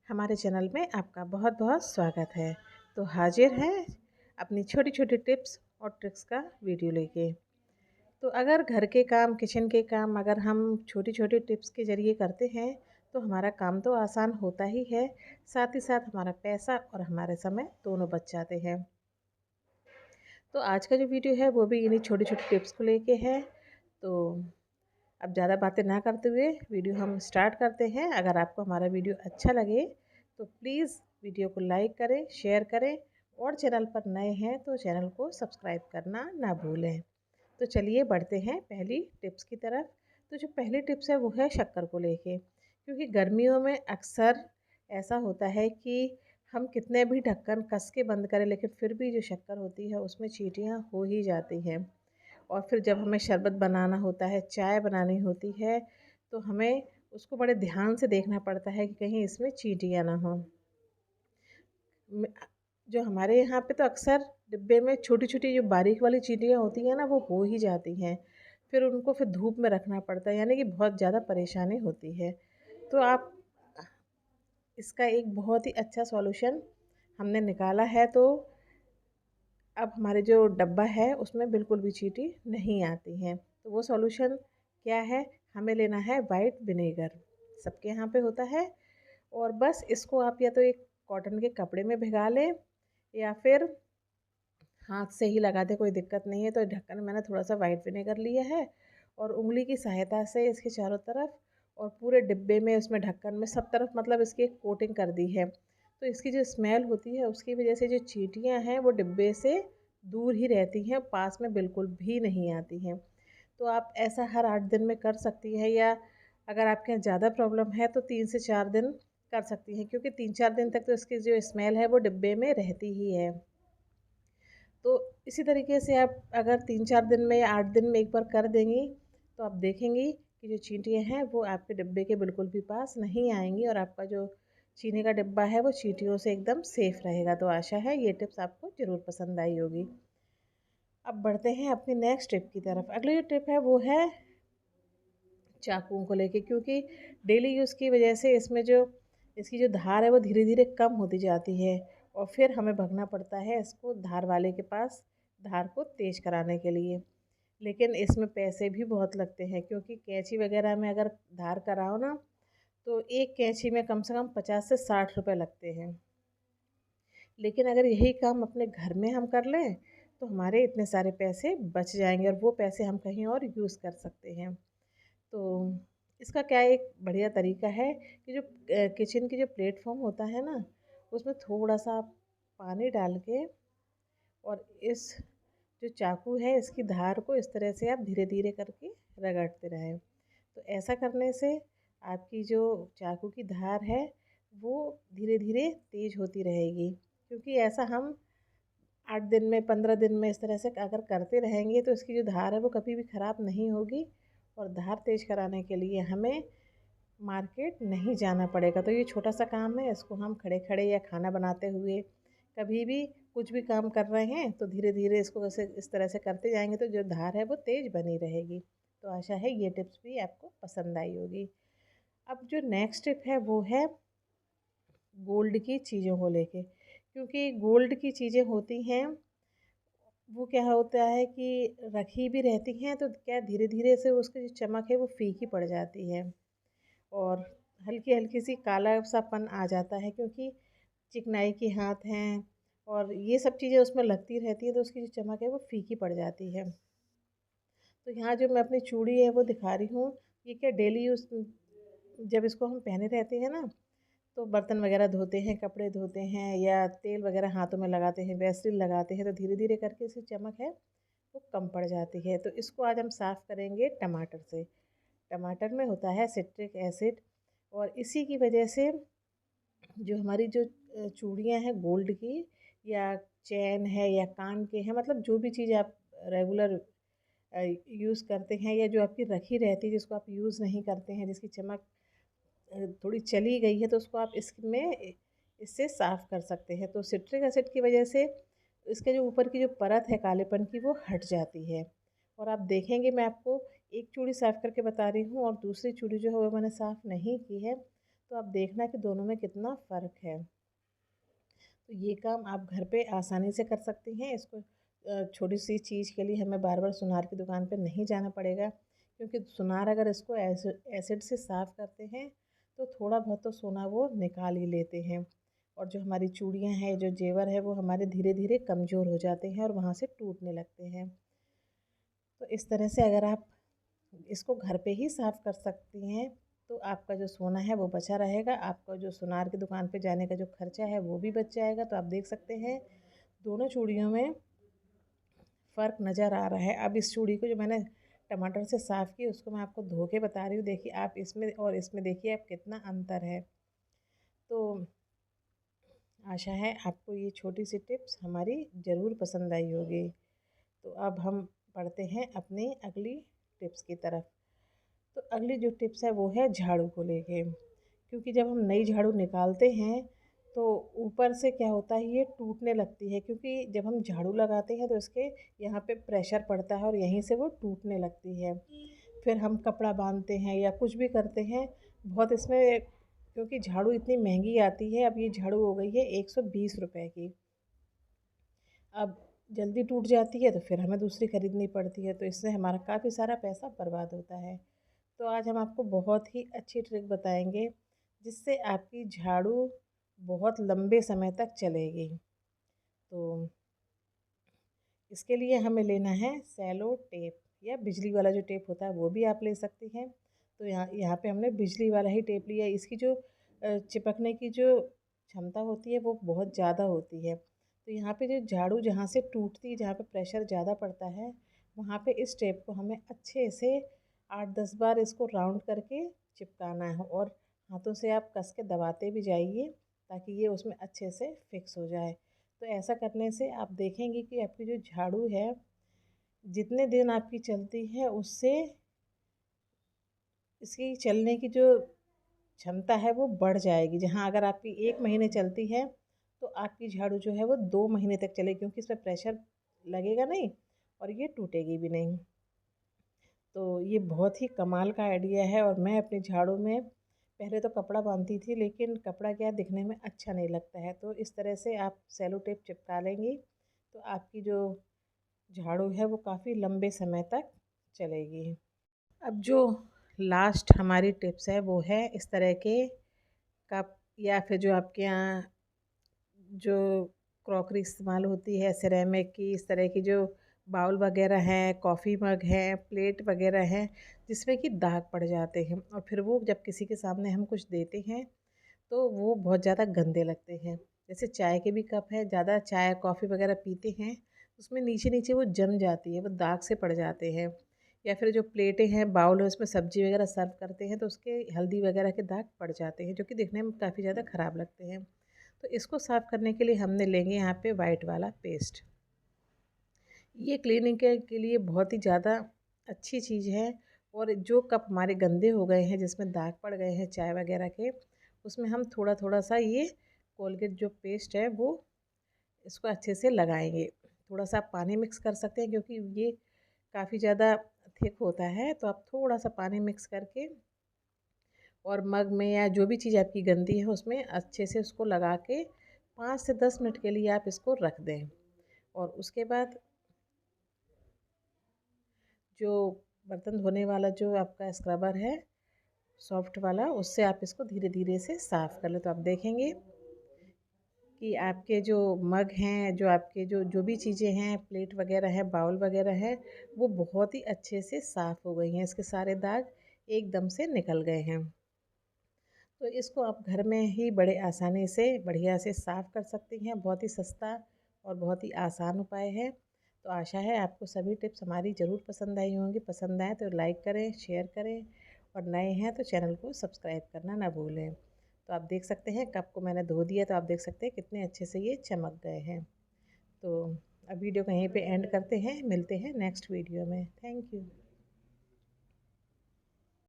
हमारे चैनल में आपका बहुत बहुत स्वागत है। तो हाजिर हैं अपनी छोटी छोटी टिप्स और ट्रिक्स का वीडियो लेके। तो अगर घर के काम, किचन के काम अगर हम छोटी छोटी टिप्स के ज़रिए करते हैं तो हमारा काम तो आसान होता ही है, साथ ही साथ हमारा पैसा और हमारे समय दोनों बच जाते हैं। तो आज का जो वीडियो है वो भी इन्हीं छोटी छोटी टिप्स को लेके है। तो अब ज़्यादा बातें ना करते हुए वीडियो हम स्टार्ट करते हैं। अगर आपको हमारा वीडियो अच्छा लगे तो प्लीज़ वीडियो को लाइक करें, शेयर करें और चैनल पर नए हैं तो चैनल को सब्सक्राइब करना ना भूलें। तो चलिए बढ़ते हैं पहली टिप्स की तरफ। तो जो पहली टिप्स है वो है शक्कर को लेके, क्योंकि गर्मियों में अक्सर ऐसा होता है कि हम कितने भी ढक्कन कस के बंद करें लेकिन फिर भी जो शक्कर होती है उसमें चींटियाँ हो ही जाती हैं। और फिर जब हमें शरबत बनाना होता है, चाय बनानी होती है, तो हमें उसको बड़े ध्यान से देखना पड़ता है कि कहीं इसमें चींटियाँ ना हों। म जो हमारे यहाँ पे तो अक्सर डिब्बे में छोटी-छोटी जो बारीक वाली चींटियाँ होती हैं ना, वो हो ही जाती हैं। फिर उनको धूप में रखना पड़ता है, यानी कि बहुत ज़्यादा परेशानी होती है। तो आप इसका एक बहुत ही अच्छा सॉल्यूशन हमने निकाला है। तो अब हमारे जो डब्बा है उसमें बिल्कुल भी चींटी नहीं आती हैं। तो वो सॉल्यूशन क्या है? हमें लेना है वाइट विनेगर, सबके यहाँ पे होता है। और बस इसको आप या तो एक कॉटन के कपड़े में भिगा लें या फिर हाथ से ही लगा दें, कोई दिक्कत नहीं है। तो ढक्कन में मैंने थोड़ा सा वाइट विनेगर लिया है और उंगली की सहायता से इसके चारों तरफ और पूरे डिब्बे में, उसमें ढक्कन में सब तरफ मतलब इसकी एक कोटिंग कर दी है। तो इसकी जो स्मेल होती है उसकी वजह से जो चींटियाँ हैं वो डिब्बे से दूर ही रहती हैं, पास में बिल्कुल भी नहीं आती हैं। तो आप ऐसा हर 8 दिन में कर सकती हैं, या अगर आपके यहाँ ज़्यादा प्रॉब्लम है तो 3 से 4 दिन कर सकती हैं, क्योंकि 3-4 दिन तक तो इसकी जो स्मेल है वो डिब्बे में रहती ही है। तो इसी तरीके से आप अगर 3-4 दिन में या 8 दिन में एक बार कर देंगी तो आप देखेंगी कि जो चींटियाँ हैं वो आपके डिब्बे के बिल्कुल भी पास नहीं आएँगी और आपका जो चीनी का डिब्बा है वो चींटियों से एकदम सेफ़ रहेगा। तो आशा है ये टिप्स आपको ज़रूर पसंद आई होगी। अब बढ़ते हैं अपनी नेक्स्ट टिप की तरफ। अगली जो टिप है वो है चाकुओं को लेके, क्योंकि डेली यूज़ की वजह से इसमें जो इसकी जो धार है वो धीरे धीरे कम होती जाती है और फिर हमें भगना पड़ता है इसको धार वाले के पास धार को तेज कराने के लिए। लेकिन इसमें पैसे भी बहुत लगते हैं, क्योंकि कैंची वगैरह में अगर धार कराओ ना तो एक कैंची में कम से कम 50 से 60 रुपए लगते हैं। लेकिन अगर यही काम अपने घर में हम कर लें तो हमारे इतने सारे पैसे बच जाएंगे और वो पैसे हम कहीं और यूज़ कर सकते हैं। तो इसका क्या एक बढ़िया तरीका है कि जो किचन की जो प्लेटफॉर्म होता है ना, उसमें थोड़ा सा पानी डाल के और इस जो चाकू है इसकी धार को इस तरह से आप धीरे धीरे करके रगड़ते रहें। तो ऐसा करने से आपकी जो चाकू की धार है वो धीरे धीरे तेज होती रहेगी, क्योंकि ऐसा हम 8 दिन में, 15 दिन में इस तरह से अगर करते रहेंगे तो इसकी जो धार है वो कभी भी ख़राब नहीं होगी। और धार तेज़ कराने के लिए हमें मार्केट नहीं जाना पड़ेगा। तो ये छोटा सा काम है, इसको हम खड़े खड़े या खाना बनाते हुए कभी भी कुछ भी काम कर रहे हैं तो धीरे धीरे इसको वैसे इस तरह से करते जाएंगे तो जो धार है वो तेज़ बनी रहेगी। तो आशा है ये टिप्स भी आपको पसंद आई होगी। अब जो नेक्स्ट टिप है वो है गोल्ड की चीज़ों को लेके, क्योंकि गोल्ड की चीज़ें होती हैं वो क्या होता है कि रखी भी रहती हैं तो क्या धीरे धीरे से उसकी जो चमक है वो फीकी पड़ जाती है और हल्की हल्की सी काला सापन आ जाता है, क्योंकि चिकनाई के हाथ हैं और ये सब चीज़ें उसमें लगती रहती हैं तो उसकी जो चमक है वो फीकी पड़ जाती है। तो यहाँ जो मैं अपनी चूड़ी है वो दिखा रही हूँ, ये क्या डेली यूज़, जब इसको हम पहने रहते हैं ना तो बर्तन वगैरह धोते हैं, कपड़े धोते हैं या तेल वगैरह हाथों में लगाते हैं, वैसलीन लगाते हैं, तो धीरे धीरे करके इसकी चमक है वो कम पड़ जाती है। तो इसको आज हम साफ़ करेंगे टमाटर से। टमाटर में होता है सिट्रिक एसिड और इसी की वजह से जो हमारी जो चूड़ियाँ हैं गोल्ड की या चैन है या कान के हैं, मतलब जो भी चीज़ आप रेगुलर यूज़ करते हैं या जो आपकी रखी रहती है जिसको आप यूज़ नहीं करते हैं, जिसकी चमक थोड़ी चली गई है, तो उसको आप इसमें इससे साफ़ कर सकते हैं। तो सिट्रिक एसिड की वजह से इसके जो ऊपर की जो परत है कालेपन की वो हट जाती है। और आप देखेंगे मैं आपको एक चूड़ी साफ़ करके बता रही हूँ और दूसरी चूड़ी जो है वो मैंने साफ़ नहीं की है। तो आप देखना कि दोनों में कितना फ़र्क है। तो ये काम आप घर पे आसानी से कर सकती हैं। इसको छोटी सी चीज़ के लिए हमें बार बार सुनार की दुकान पे नहीं जाना पड़ेगा, क्योंकि सुनार अगर इसको एसिड से साफ़ करते हैं तो थोड़ा बहुत तो सोना वो निकाल ही लेते हैं, और जो हमारी चूड़ियाँ हैं, जो जेवर है, वो हमारे धीरे धीरे कमज़ोर हो जाते हैं और वहाँ से टूटने लगते हैं। तो इस तरह से अगर आप इसको घर पे ही साफ़ कर सकती हैं तो आपका जो सोना है वो बचा रहेगा। आपका जो सुनार की दुकान पे जाने का जो खर्चा है वो भी बच जाएगा। तो आप देख सकते हैं दोनों चूड़ियों में फ़र्क नज़र आ रहा है। अब इस चूड़ी को जो मैंने टमाटर से साफ़ की, उसको मैं आपको धो के बता रही हूँ। देखिए आप इसमें और इसमें देखिए आप कितना अंतर है। तो आशा है आपको ये छोटी सी टिप्स हमारी ज़रूर पसंद आई होगी। तो अब हम बढ़ते हैं अपनी अगली टिप्स की तरफ। तो अगली जो टिप्स है वो है झाड़ू को लेके, क्योंकि जब हम नई झाड़ू निकालते हैं तो ऊपर से क्या होता है, ये टूटने लगती है, क्योंकि जब हम झाड़ू लगाते हैं तो इसके यहाँ पे प्रेशर पड़ता है और यहीं से वो टूटने लगती है। फिर हम कपड़ा बांधते हैं या कुछ भी करते हैं, बहुत इसमें, क्योंकि झाड़ू इतनी महंगी आती है। अब ये झाड़ू हो गई है 120 रुपए की। अब जल्दी टूट जाती है तो फिर हमें दूसरी खरीदनी पड़ती है, तो इससे हमारा काफ़ी सारा पैसा बर्बाद होता है। तो आज हम आपको बहुत ही अच्छी ट्रिक बताएंगे जिससे आपकी झाड़ू बहुत लंबे समय तक चलेगी। तो इसके लिए हमें लेना है सेलो टेप, या बिजली वाला जो टेप होता है वो भी आप ले सकती हैं। तो यहाँ यहाँ पे हमने बिजली वाला ही टेप लिया है। इसकी जो चिपकने की जो क्षमता होती है वो बहुत ज़्यादा होती है। तो यहाँ पे जो झाड़ू जहाँ से टूटती है, जहाँ पे प्रेशर ज़्यादा पड़ता है, वहाँ पे इस टेप को हमें अच्छे से 8-10 बार इसको राउंड करके चिपकाना है, और हाथों से आप कस के दबाते भी जाइए ताकि ये उसमें अच्छे से फिक्स हो जाए। तो ऐसा करने से आप देखेंगे कि आपकी जो झाड़ू है, जितने दिन आपकी चलती है उससे इसकी चलने की जो क्षमता है वो बढ़ जाएगी। जहाँ अगर आपकी 1 महीने चलती है तो आपकी झाड़ू जो है वो 2 महीने तक चलेगी, क्योंकि इसमें प्रेशर लगेगा नहीं और ये टूटेगी भी नहीं। तो ये बहुत ही कमाल का आइडिया है। और मैं अपनी झाड़ू में पहले तो कपड़ा बांधती थी, लेकिन कपड़ा क्या दिखने में अच्छा नहीं लगता है। तो इस तरह से आप सेलो टेप चिपका लेंगी तो आपकी जो झाड़ू है वो काफ़ी लंबे समय तक चलेगी। अब जो लास्ट हमारी टिप्स है वो है इस तरह के कप, या फिर जो आपके यहाँ जो क्रॉकरी इस्तेमाल होती है सिरेमिक की, इस तरह की जो बाउल वगैरह हैं, कॉफ़ी मग हैं, प्लेट वगैरह हैं, जिसमें कि दाग पड़ जाते हैं, और फिर वो जब किसी के सामने हम कुछ देते हैं तो वो बहुत ज़्यादा गंदे लगते हैं। जैसे चाय के भी कप हैं, ज़्यादा चाय कॉफ़ी वगैरह पीते हैं, उसमें नीचे नीचे वो जम जाती है, वो दाग से पड़ जाते हैं। या फिर जो प्लेटें हैं, बाउल है, उसमें सब्जी वगैरह सर्व करते हैं तो उसके हल्दी वगैरह के दाग पड़ जाते हैं, जो कि दिखने में काफ़ी ज़्यादा ख़राब लगते हैं। तो इसको साफ़ करने के लिए हमने लेंगे यहाँ पे वाइट वाला पेस्ट। ये क्लीनिंग के लिए बहुत ही ज़्यादा अच्छी चीज़ है। और जो कप हमारे गंदे हो गए हैं, जिसमें दाग पड़ गए हैं चाय वगैरह के, उसमें हम थोड़ा थोड़ा सा ये कोलगेट जो पेस्ट है वो इसको अच्छे से लगाएंगे। थोड़ा सा आप पानी मिक्स कर सकते हैं, क्योंकि ये काफ़ी ज़्यादा थिक होता है, तो आप थोड़ा सा पानी मिक्स करके और मग में या जो भी चीज़ आपकी गंदी है उसमें अच्छे से उसको लगा के 5 से 10 मिनट के लिए आप इसको रख दें। और उसके बाद जो बर्तन धोने वाला जो आपका स्क्रबर है सॉफ्ट वाला, उससे आप इसको धीरे धीरे से साफ़ कर लें। तो आप देखेंगे कि आपके जो मग हैं, जो आपके जो जो भी चीज़ें हैं, प्लेट वगैरह है, बाउल वगैरह है, वो बहुत ही अच्छे से साफ़ हो गई हैं। इसके सारे दाग एकदम से निकल गए हैं। तो इसको आप घर में ही बड़े आसानी से बढ़िया से साफ़ कर सकती हैं। बहुत ही सस्ता और बहुत ही आसान उपाय है। तो आशा है आपको सभी टिप्स हमारी ज़रूर पसंद आई होंगी। पसंद आए तो लाइक करें, शेयर करें, और नए हैं तो चैनल को सब्सक्राइब करना ना भूलें। तो आप देख सकते हैं कप को मैंने धो दिया, तो आप देख सकते हैं कितने अच्छे से ये चमक गए हैं। तो अब वीडियो को यहीं पे एंड करते हैं, मिलते हैं नेक्स्ट वीडियो में। Thank you.